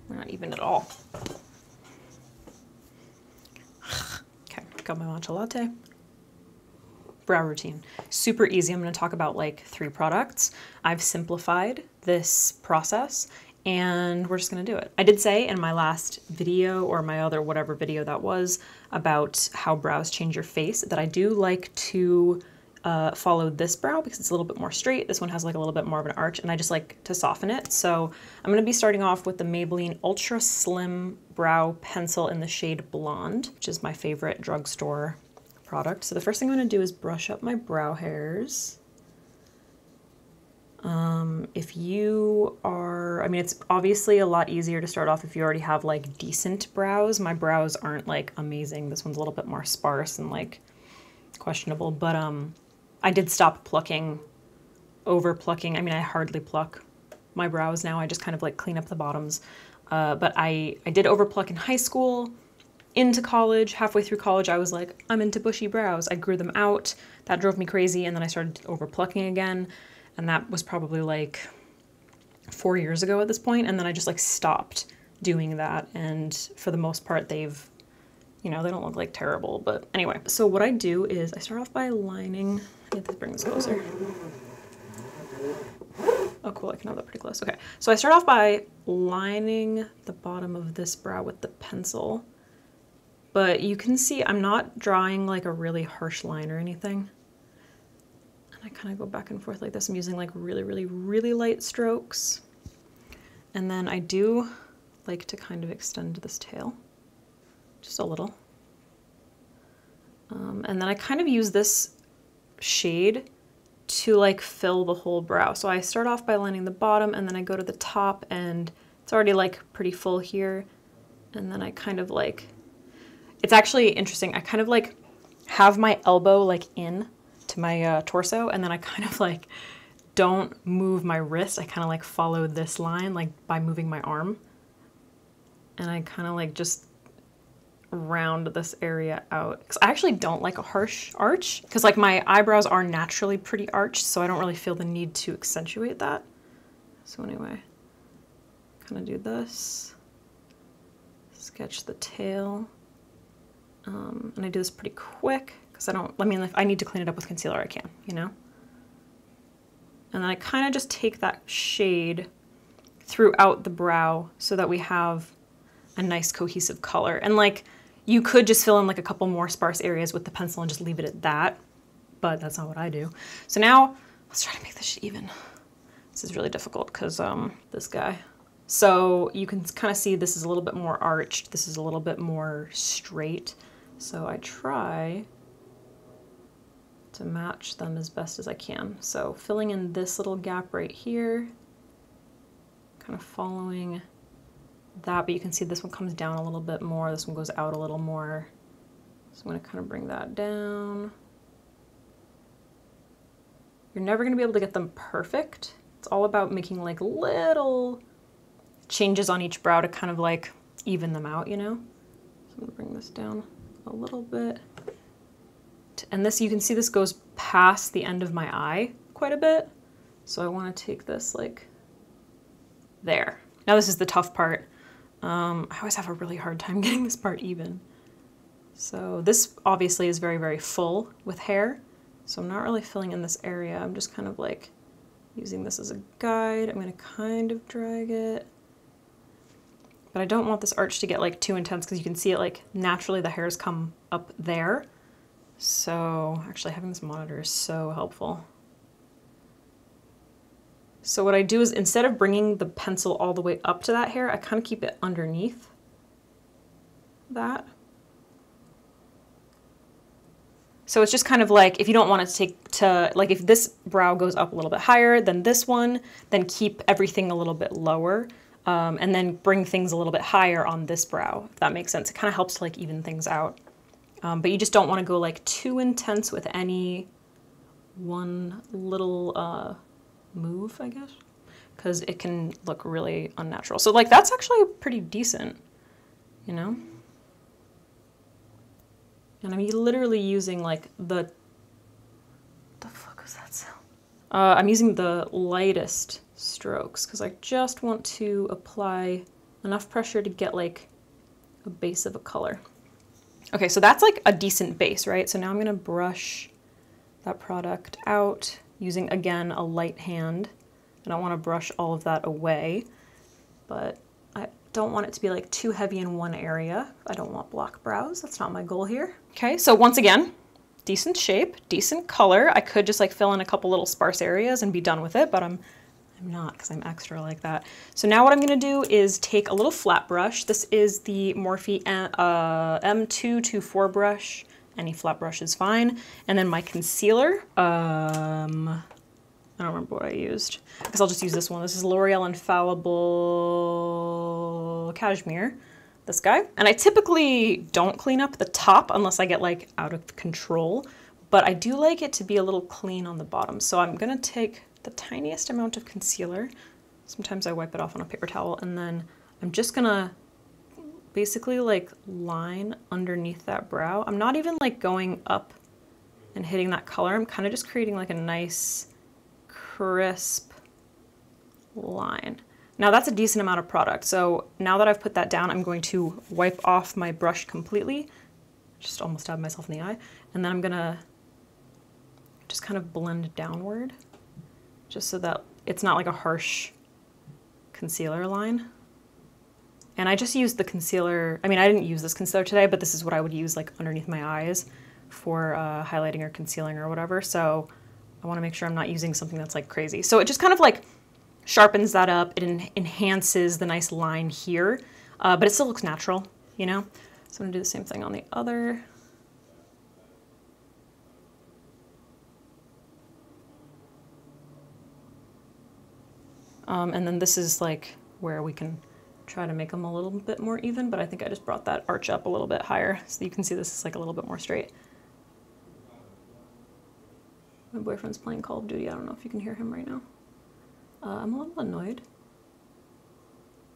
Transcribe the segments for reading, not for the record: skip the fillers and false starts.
We're not even at all. Okay, got my matcha latte. Brow routine. Super easy. I'm going to talk about like 3 products. I've simplified this process and we're just going to do it. I did say in my last video or my other whatever video that was about how brows change your face that I do like to follow this brow because it's a little bit more straight. This one has like a little bit more of an arch and I just like to soften it. So I'm going to be starting off with the Maybelline Ultra Slim Brow Pencil in the shade Blonde, which is my favorite drugstore product. So the first thing I'm going to do is brush up my brow hairs. If you are, I mean, it's obviously a lot easier to start off if you already have like decent brows. My brows aren't like amazing. This one's a little bit more sparse and like questionable, but I did stop plucking, over plucking. I mean, I hardly pluck my brows now. I just kind of like clean up the bottoms. But I did over pluck in high school. Into college, halfway through college, I was like, I'm into bushy brows. I grew them out. That drove me crazy. And then I started over plucking again. And that was probably like 4 years ago at this point. And then I just like stopped doing that. And for the most part, they've, you know, they don't look like terrible. But anyway, so what I do is I start off by lining. I need to bring this closer. Oh, cool. I can have that pretty close. Okay. So I start off by lining the bottom of this brow with the pencil. But you can see I'm not drawing like a really harsh line or anything. And I kind of go back and forth like this. I'm using like really, really, really light strokes. And then I do like to kind of extend this tail, just a little. And then I kind of use this shade to like fill the whole brow. So I start off by lining the bottom and then I go to the top and it's already like pretty full here. And then I kind of like, it's actually interesting. I kind of like have my elbow like in to my torso and then I kind of like don't move my wrist. I kind of like follow this line like by moving my arm. And I kind of like just round this area out. Because I actually don't like a harsh arch because like my eyebrows are naturally pretty arched, so I don't really feel the need to accentuate that. So anyway, kind of do this. Sketch the tail. And I do this pretty quick because I mean, if I need to clean it up with concealer, I can, you know? And then I kind of just take that shade throughout the brow so that we have a nice cohesive color. And like, you could just fill in like a couple more sparse areas with the pencil and just leave it at that, but that's not what I do. So now let's try to make this even. This is really difficult because this guy. So you can kind of see this is a little bit more arched. This is a little bit more straight. So I try to match them as best as I can. So filling in this little gap right here, kind of following that, but you can see this one comes down a little bit more. This one goes out a little more. So I'm going to kind of bring that down. You're never going to be able to get them perfect. It's all about making like little changes on each brow to kind of like even them out, you know? So I'm going to bring this down a little bit. And this, you can see this goes past the end of my eye quite a bit. So I want to take this like there. Now this is the tough part. I always have a really hard time getting this part even. So this obviously is very, very full with hair. So I'm not really filling in this area. I'm just kind of like using this as a guide. I'm going to kind of drag it. But I don't want this arch to get like too intense because you can see it like naturally the hairs come up there. So actually having this monitor is so helpful. So what I do is instead of bringing the pencil all the way up to that hair, I kind of keep it underneath that. So it's just kind of like, if you don't want it to take to, like if this brow goes up a little bit higher than this one, then keep everything a little bit lower. And then bring things a little bit higher on this brow, if that makes sense. It kind of helps to like even things out. But you just don't want to go like too intense with any one little move, I guess, because it can look really unnatural. So like that's actually pretty decent, you know? And I'm literally using like the fuck was that sound? I'm using the lightest strokes because I just want to apply enough pressure to get like a base of a color. Okay, so that's like a decent base, right? So now I'm gonna brush that product out using, again, a light hand. I don't wanna brush all of that away, but I don't want it to be like too heavy in one area. I don't want block brows, that's not my goal here. Okay, so once again, decent shape, decent color. I could just like fill in a couple little sparse areas and be done with it, but I'm not because I'm extra like that. So now what I'm gonna do is take a little flat brush. This is the Morphe M224 brush. Any flat brush is fine. And then my concealer. I don't remember what I used. I guess I'll just use this one. This is L'Oreal Infallible Cashmere. This guy. And I typically don't clean up the top unless I get like out of control, but I do like it to be a little clean on the bottom. So I'm gonna take the tiniest amount of concealer. Sometimes I wipe it off on a paper towel, and then I'm just gonna basically like line underneath that brow. I'm not even like going up and hitting that color. I'm kind of just creating like a nice crisp line. Now that's a decent amount of product. So now that I've put that down, I'm going to wipe off my brush completely. Just almost stabbed myself in the eye. And then I'm gonna just kind of blend downward just so that it's not like a harsh concealer line. And I just used the concealer, I mean, I didn't use this concealer today, but this is what I would use like underneath my eyes for highlighting or concealing or whatever. So I wanna make sure I'm not using something that's like crazy. So it just kind of like sharpens that up. It enhances the nice line here, but it still looks natural, you know? So I'm gonna do the same thing on the other. And then this is like where we can try to make them a little bit more even, but I think I just brought that arch up a little bit higher so you can see this is like a little bit more straight. My boyfriend's playing Call of Duty. I don't know if you can hear him right now. I'm a little annoyed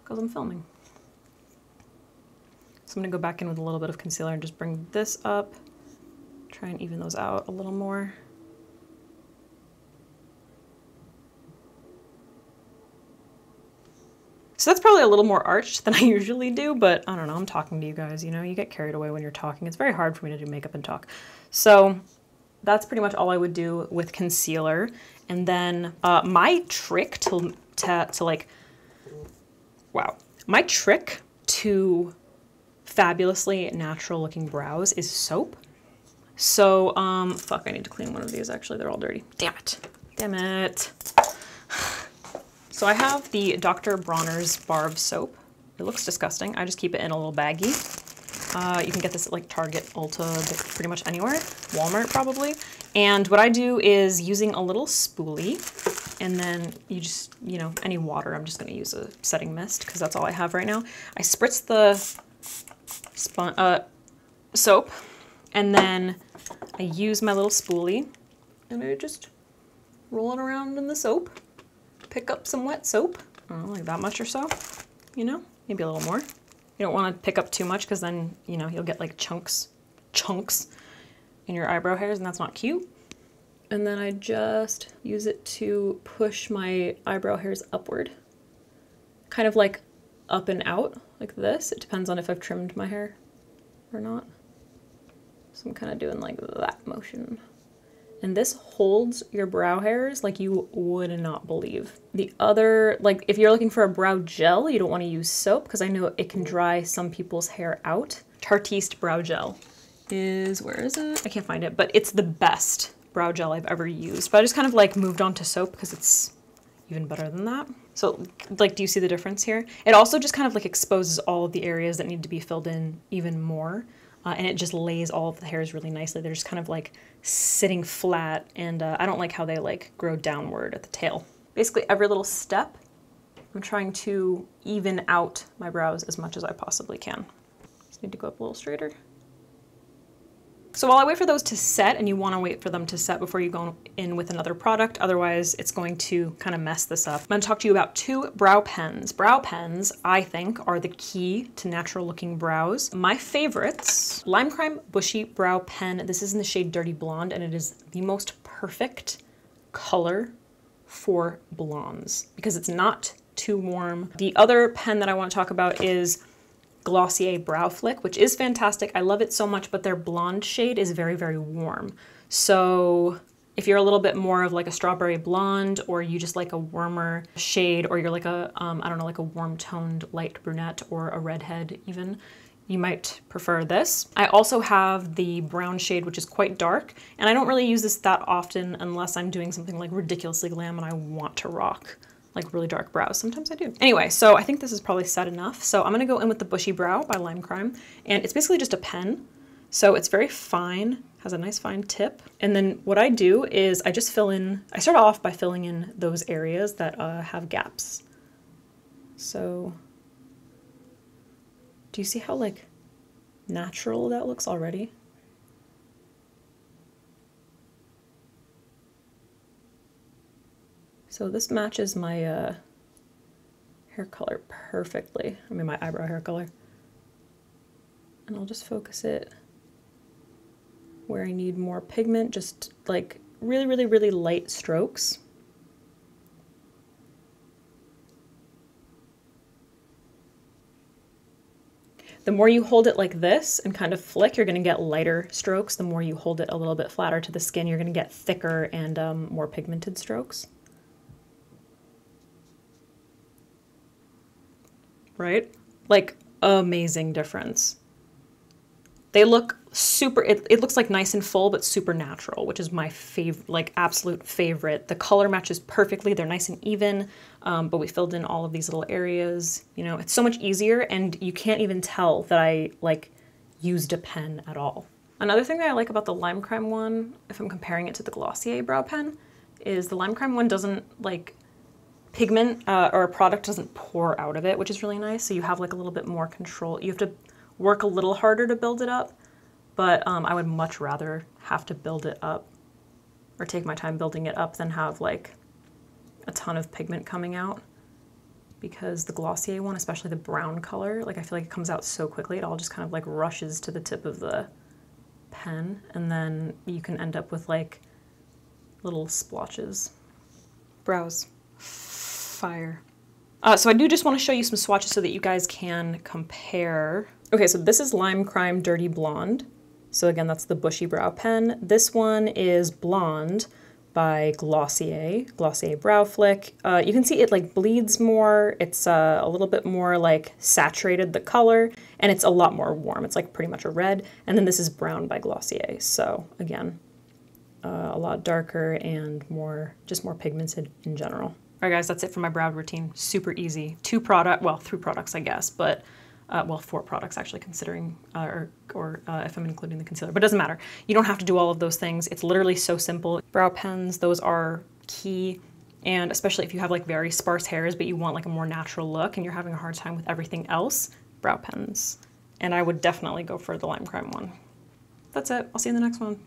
because I'm filming. So I'm gonna go back in with a little bit of concealer and just bring this up, try and even those out a little more. So that's probably a little more arched than I usually do, but I don't know, I'm talking to you guys, you know, you get carried away when you're talking. It's very hard for me to do makeup and talk. So that's pretty much all I would do with concealer. And then my trick to like, wow, my trick to fabulously natural looking brows is soap. So, fuck, I need to clean one of these actually, they're all dirty. Damn it, damn it. So I have the Dr. Bronner's bar of soap. It looks disgusting. I just keep it in a little baggie. You can get this at like Target, Ulta, pretty much anywhere. Walmart probably. And what I do is using a little spoolie, and then you just, you know, any water, I'm just gonna use a setting mist because that's all I have right now. I spritz the soap, and then I use my little spoolie, and I just roll it around in the soap. Pick up some wet soap, I don't know, like that much or so, you know, maybe a little more. You don't want to pick up too much because then, you know, you'll get like chunks in your eyebrow hairs, and that's not cute. And then I just use it to push my eyebrow hairs upward, kind of like up and out like this. It depends on if I've trimmed my hair or not. So I'm kind of doing like that motion. And this holds your brow hairs like you would not believe. The other, like if you're looking for a brow gel, you don't want to use soap because I know it can dry some people's hair out. Tartiste brow gel is, where is it? I can't find it, but it's the best brow gel I've ever used. But I just kind of like moved on to soap because it's even better than that. So like, do you see the difference here? It also just kind of like exposes all of the areas that need to be filled in even more. And it just lays all of the hairs really nicely. They're just kind of like sitting flat, and I don't like how they like grow downward at the tail. Basically every little step, I'm trying to even out my brows as much as I possibly can. Just need to go up a little straighter. So while I wait for those to set, and you want to wait for them to set before you go in with another product, otherwise it's going to kind of mess this up. I'm going to talk to you about 2 brow pens. Brow pens, I think, are the key to natural looking brows. My favorites, Lime Crime Bushy Brow Pen. This is in the shade Dirty Blonde, and it is the most perfect color for blondes because it's not too warm. The other pen that I want to talk about is Glossier Brow Flick, which is fantastic. I love it so much, but their blonde shade is very, very warm. So if you're a little bit more of like a strawberry blonde, or you just like a warmer shade, or you're like a, I don't know, like a warm toned light brunette or a redhead even, you might prefer this. I also have the brown shade, which is quite dark, and I don't really use this that often unless I'm doing something like ridiculously glam and I want to rock like really dark brows. Sometimes I do. Anyway, so I think this is probably set enough. So I'm gonna go in with the Bushy Brow by Lime Crime, and it's basically just a pen. So it's very fine, has a nice fine tip. And then what I do is I just fill in, I start off by filling in those areas that have gaps. So do you see how like natural that looks already? So this matches my hair color perfectly. I mean my eyebrow hair color. And I'll just focus it where I need more pigment, just like really, really, really light strokes. The more you hold it like this and kind of flick, you're gonna get lighter strokes. The more you hold it a little bit flatter to the skin, you're gonna get thicker and more pigmented strokes. Right? Like, amazing difference. They look super, it looks like nice and full, but super natural, which is my favorite, like absolute favorite. The color matches perfectly. They're nice and even, but we filled in all of these little areas. You know, it's so much easier, and you can't even tell that I like used a pen at all. Another thing that I like about the Lime Crime one, if I'm comparing it to the Glossier brow pen, is the Lime Crime one doesn't like pigment or a product doesn't pour out of it, which is really nice. So you have like a little bit more control. You have to work a little harder to build it up, but I would much rather have to build it up or take my time building it up than have like a ton of pigment coming out, because the Glossier one, especially the brown color, like I feel like it comes out so quickly. It all just kind of like rushes to the tip of the pen, and then you can end up with like little splotches. Brows, fire. So I do just want to show you some swatches so that you guys can compare. Okay, so this is Lime Crime Dirty Blonde. So again, that's the Bushy Brow pen. This one is Blonde by Glossier, Glossier Brow Flick. You can see it like bleeds more. It's a little bit more like saturated, the color, and it's a lot more warm. It's like pretty much a red. And then this is Brown by Glossier. So again, a lot darker and more, just more pigmented in general. All right, guys, that's it for my brow routine. Super easy. 3 products, I guess, but well, 4 products actually, considering, if I'm including the concealer, but it doesn't matter. You don't have to do all of those things. It's literally so simple. Brow pens, those are key. And especially if you have like very sparse hairs, but you want like a more natural look and you're having a hard time with everything else, brow pens. And I would definitely go for the Lime Crime one. That's it. I'll see you in the next one.